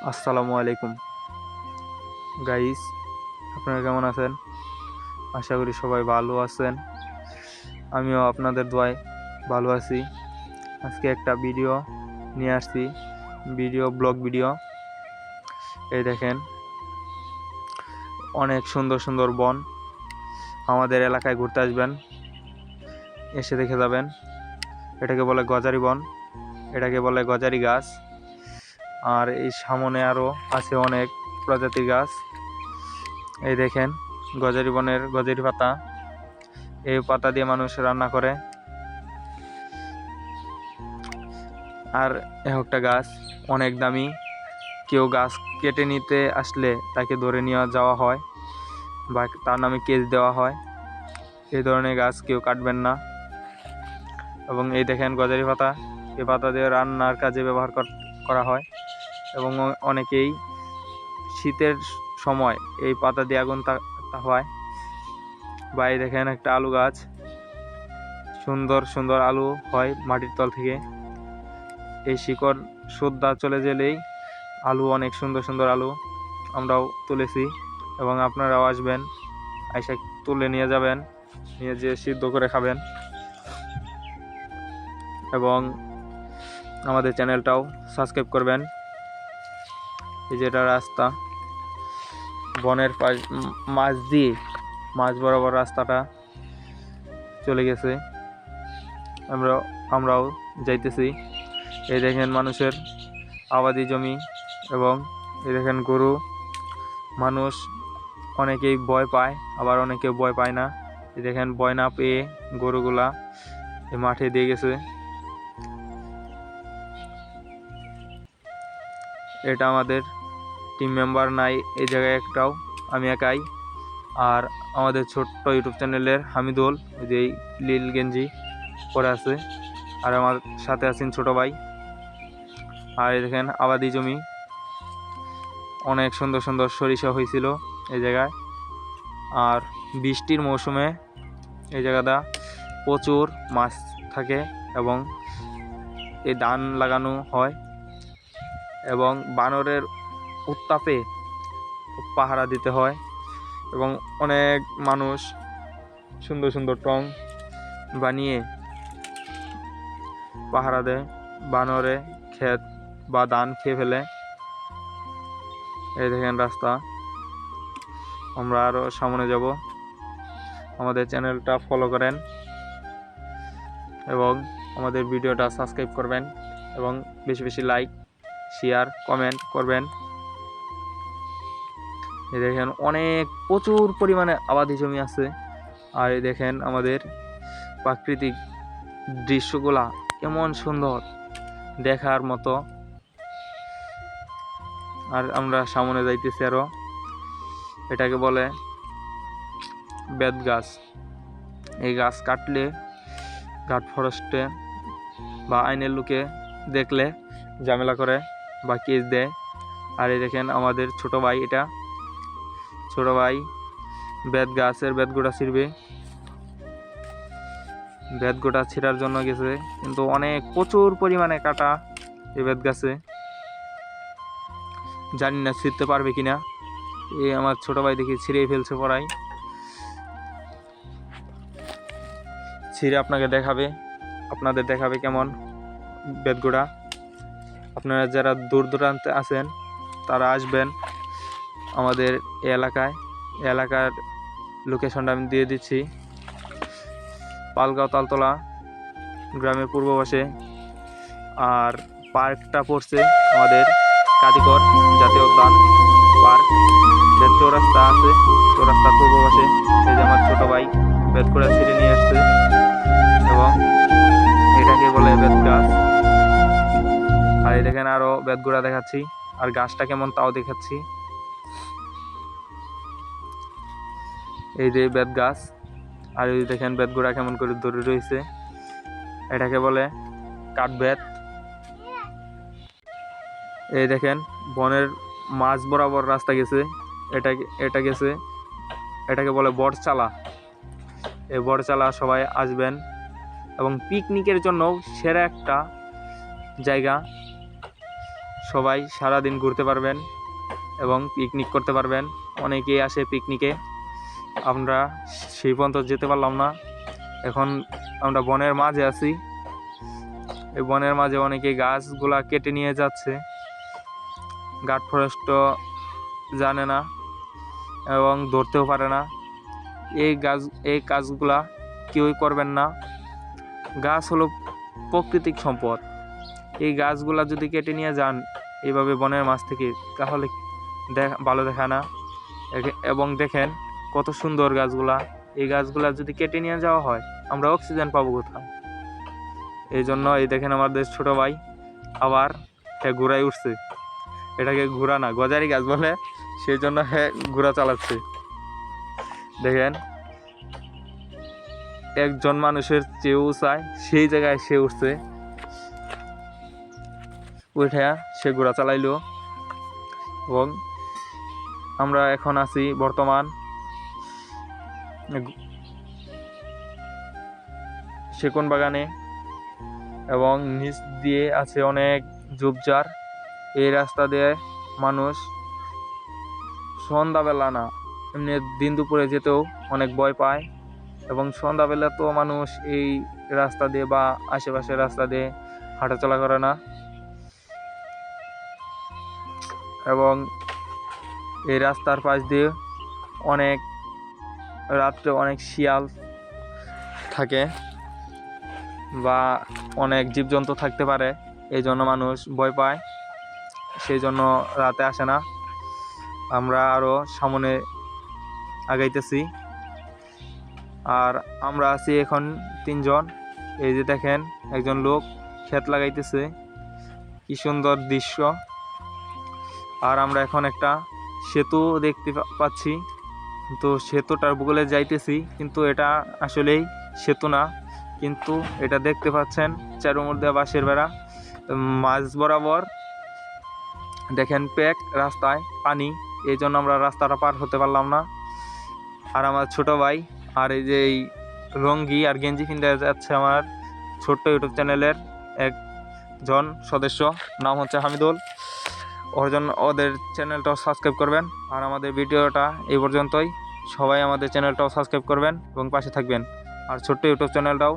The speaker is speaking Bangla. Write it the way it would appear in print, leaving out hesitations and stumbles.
আসসালামু আলাইকুম গাইস, আপনারা কেমন আছেন? আশা করি সবাই ভালো আছেন। আমিও আপনাদের দোয়ায় ভালো আছি। আজকে একটা ভিডিও নিয়ে আসছি, ব্লগ ভিডিও। এই দেখেন, অনেক সুন্দর সুন্দর বন। আমাদের এলাকায় ঘুরতে আসবেন, এসে দেখে যাবেন। এটাকে বলে গজারি বন, এটাকে বলে গজারি গাছ। আর এই সামনে আরও আছে অনেক প্রজাতির গাছ। এই দেখেন, গজারি বনের গজারি পাতা। এই পাতা দিয়ে মানুষ রান্না করে। আর একটা গাছ অনেক দামি। কেউ গাছ কেটে নিতে আসলে তাকে ধরে নিয়ে যাওয়া হয় বা তার নামে কেস দেওয়া হয়। এই ধরনের গাছ কেউ কাটবেন না। এবং এই দেখেন গজারি পাতা, এই পাতা দিয়ে রান্নার কাজে ব্যবহার করা হয়। এবং অনেকেই শীতের সময় এই পাতা দিয়ে আগুন হয়। বা এই দেখেন একটা আলু গাছ, সুন্দর সুন্দর আলু হয় মাটির তল থেকে। এই শিকড় সুদ্ধা চলে গেলেই আলু, অনেক সুন্দর সুন্দর আলু আমরাও তুলেছি। এবং আপনারাও আসবেন, আইসা তুলে নিয়ে যাবেন, নিয়ে যেয়ে সিদ্ধ করে খাবেন। এবং আমাদের চ্যানেলটাও সাবস্ক্রাইব করবেন। এই যেটা রাস্তা, বনের মাঝ দিয়ে মাঝ বরাবর রাস্তাটা চলে গেছে, আমরাও যাইতেছি। এই দেখেন মানুষের আবাদি জমি। এবং এই দেখেন গরু। মানুষ অনেকেই ভয় পায়, আবার অনেকে ভয় পায় না। এই দেখেন ভয় না পেয়ে গরুগুলা এই মাঠে দিয়ে গেছে। এটা আমাদের টিম মেম্বার নাই এই জায়গায় একটাও, আমি একাই। আর আমাদের ছোট্ট ইউটিউব চ্যানেলের হামিদুল, ওই যে লীল গেঞ্জি পরে আছে। আর আমার সাথে আছেন ছোট ভাই। আর এই দেখেন আবাদি জমি, অনেক সুন্দর সুন্দর সরিষা হয়েছিল এই জায়গায়। আর বৃষ্টির মৌসুমে এই জায়গাটা প্রচুর মাছ থাকে। এবং এই ধান লাগানো হয়। এবং বানরের উত্তাপে পাহারা দিতে হয়। এবং অনেক মানুষ সুন্দর সুন্দর টং বানিয়ে পাহারা দেয়। বানরে ক্ষেত বা ধান খেয়ে ফেলে। এই দেখেন রাস্তা, আমরা আরও সামনে যাব। আমাদের চ্যানেলটা ফলো করেন এবং আমাদের ভিডিওটা সাবস্ক্রাইব করবেন এবং বেশি বেশি লাইক, শেয়ার, কমেন্ট করবেন। এই দেখেন অনেক প্রচুর পরিমাণে আবাদি জমি আছে। আর এই দেখেন আমাদের প্রাকৃতিক দৃশ্যগুলা কেমন সুন্দর, দেখার মতো। আর আমরা সামনে যাইতেছি আরো। এটাকে বলে বেত গাছ। এই গাছ কাটলে ঘাট ফরেস্টে বা আইনের লোকে দেখলে ঝামেলা করে বা কেস দেয়। আর এই দেখেন আমাদের ছোট ভাই, এটা ছোট ভাই বেত গাছের বেতগোটা ছিঁড়বে। বেতগোটা ছিঁড়ার জন্য গেছে, কিন্তু অনেক প্রচুর পরিমাণে কাটা এই বেত গাছে। জানি না ছিঁড়তে পারবে কিনা। এই আমার ছোট ভাই দেখি ছিঁড়েই ফেলছে পড়াই। ছিঁড়ে আপনাদের দেখাবে কেমন বেতগোড়া। আপনারা যারা দূর দূরান্তে আছেন তারা আসবেন আমাদের এলাকার লোকেশনটা আমি দিয়ে দিচ্ছি। পালগাঁও তালতলা গ্রামের পূর্ব পাশে। আর পার্কটা পড়ছে আমাদের কাদিকর জাতীয় উদ্যান পার্ক। চৌরাস্তা আছে, চৌরাস্তার পূর্ব পাশে। এই যে আমার ছোট ভাই বেতগোড়া ছিঁড়ে নিয়ে আসছে। এবং এটাকে বলে বেত গাছ। আর এই দেখেন আরো বেতগোড়া দেখাচ্ছি, আর গাছটা কেমন তাও দেখাচ্ছি। এই যে বেত গাছ, আর এই দেখেন বেতগোড়া কেমন করে ধরে রয়েছে। এটাকে বলে কাঠবেত। এই দেখেন বনের মাঝ বরাবর রাস্তা গেছে। এটাকে বলে বটচালা। এই বটচালা সবাই আসবেন। এবং পিকনিকের জন্য সেরা একটা জায়গা, সবাই সারাদিন ঘুরতে পারবেন এবং পিকনিক করতে পারবেন। অনেকেই আসে পিকনিকে, আমরা সেই পর্যন্ত যেতে পারলাম না। এখন আমরা বনের মাঝে আছি, এই বনের মাঝে অনেকে গাছগুলা কেটে নিয়ে যাচ্ছে, গার্ড ফরেস্টও জানে না এবং ধরতেও পারে না। এই কাজগুলা কেউই করবেন না। গাছ হলো প্রাকৃতিক সম্পদ, এই গাছগুলা যদি কেটে নিয়ে যান এইভাবে বনের মাঝ থেকে, তাহলে ভালো দেখায় না। এবং দেখেন কত সুন্দর গাছগুলা, এই গাছগুলা যদি কেটে নিয়ে যাওয়া হয় আমরা অক্সিজেন পাবো কোথায়? এই জন্য এই দেখেন আমাদের ছোট ভাই আবার ঘোড়ায় উঠছে, এটাকে ঘোড়া না গজারি গাছ বলে, সেই জন্য ঘোড়া চালাচ্ছে। দেখেন একজন মানুষের চেয়েও চায় সেই জায়গায় সে উঠছে, উঠে সে ঘোড়া চালাইলো। এবং আমরা এখন আছি বর্তমান সেগুন বাগানে, এবং নিচ দিয়ে আছে অনেক ঝোপঝাড়। এই রাস্তা দিয়ে মানুষ সন্ধ্যাবেলা না, এমনি দিন দুপুরে যেতেও অনেক ভয় পায়। এবং সন্ধ্যাবেলা তো মানুষ এই রাস্তা দিয়ে বা আশেপাশের রাস্তা দিয়ে হাঁটাচলা করে না। এবং এই রাস্তার পাশ দিয়ে রাত্রে অনেক শিয়াল থাকে বা অনেক জীবজন্তু থাকতে পারে, এই জন্য মানুষ ভয় পায়, সেই জন্য রাতে আসে না। আমরা আরও সামনে আগাইতেছি, আর আমরা আছি এখন 3 জন। এই যে দেখেন একজন লোক ক্ষেত লাগাইতেছে, কি সুন্দর দৃশ্য। আর আমরা এখন একটা সেতু দেখতে পাচ্ছি, তো সেতুটার বুকলে যাইতেছি, কিন্তু এটা আসলেই সেতু না, কিন্তু এটা দেখতে পাচ্ছেন চারুর মধ্যে বাঁশের বেড়া, মাঝ বরাবর দেখেন প্যাক রাস্তায় পানি, এই জন্য আমরা রাস্তাটা পার হতে পারলাম না। আর আমার ছোট ভাই, আর এই যে এই রঙ্গি আর গেঞ্জি কিনতে যাচ্ছে আমার ছোট্ট ইউটিউব চ্যানেলের একজন সদস্য, নাম হচ্ছে হামিদুল। ওদের চ্যানেলটাও সাবস্ক্রাইব করবেন। আর আমাদের ভিডিওটা এই পর্যন্তই, সবাই আমাদের চ্যানেলটাও সাবস্ক্রাইব করবেন এবং পাশে থাকবেন। আর ছোট্ট ইউটিউব চ্যানেলটাও